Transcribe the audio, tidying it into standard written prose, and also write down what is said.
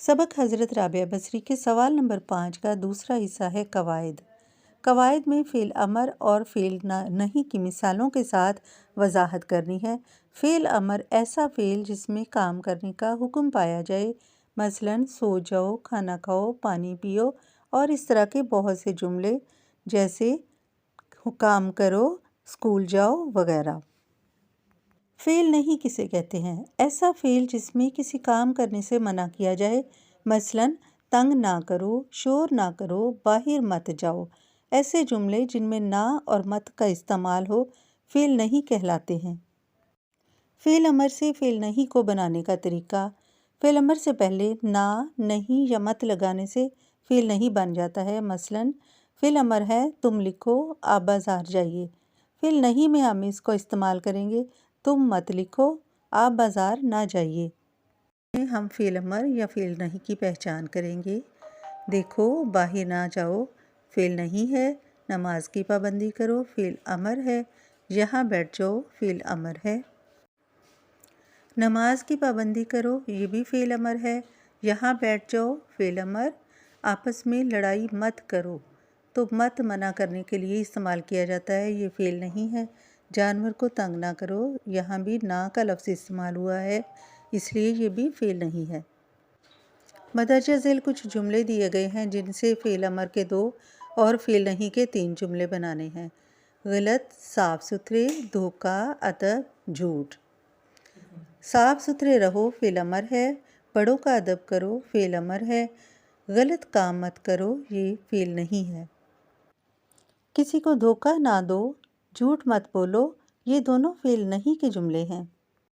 सबक हज़रत राबिया बसरी के सवाल नंबर 5 का दूसरा हिस्सा है कवायद। कवायद में फ़ेल अमर और फ़ेल नहीं की मिसालों के साथ वजाहत करनी है। फ़ेल अमर ऐसा फ़ेल जिसमें काम करने का हुक्म पाया जाए, मसलन सो जाओ, खाना खाओ, पानी पियो और इस तरह के बहुत से जुमले जैसे काम करो, स्कूल जाओ वगैरह। फ़ेल नहीं किसे कहते हैं? ऐसा फ़ेल जिसमें किसी काम करने से मना किया जाए, मसलन तंग ना करो, शोर ना करो, बाहर मत जाओ। ऐसे जुमले जिनमें ना और मत का इस्तेमाल हो फ़ेल नहीं कहलाते हैं। फ़ेल अमर से फ़ेल नहीं को बनाने का तरीका। फ़ेल अमर से पहले ना, नहीं या मत लगाने से फ़ेल नहीं बन जाता है। मसलन फ़ेल अमर है तुम लिखो, आप बाज़ार जाइए। फ़ेल नहीं में हम इसको इस्तेमाल करेंगे तुम मत लिखो, आप बाज़ार ना जाइए। हम फ़ेल अमर या फ़ेल नहीं की पहचान करेंगे। देखो, बाहर ना जाओ, फ़ेल नहीं है। नमाज की पाबंदी करो, फ़ेल अमर है। यहाँ बैठ जाओ, फ़ेल अमर है। नमाज की पाबंदी करो, ये भी फ़ेल अमर है। यहाँ बैठ जाओ, फ़ेल अमर। आपस में लड़ाई मत करो, तो मत मना करने के लिए इस्तेमाल किया जाता है, ये फ़ेल नहीं है। जानवर को तंग ना करो, यहाँ भी ना का लफ्ज़ इस्तेमाल हुआ है, इसलिए ये भी फ़ेल नहीं है। मदरजा ज़ेल कुछ जुमले दिए गए हैं जिनसे फ़ेल अमर के 2 और फ़ेल नहीं के 3 जुमले बनाने हैं। गलत, साफ़ सुथरे, धोखा, अदब, झूठ। साफ़ सुथरे रहो, फ़ेल अमर है। बड़ों का अदब करो, फ़ेल अमर है। गलत काम मत करो, ये फ़ेल नहीं है। किसी को धोखा ना दो, झूठ मत बोलो, ये दोनों फ़ेल नहीं के जुमले हैं।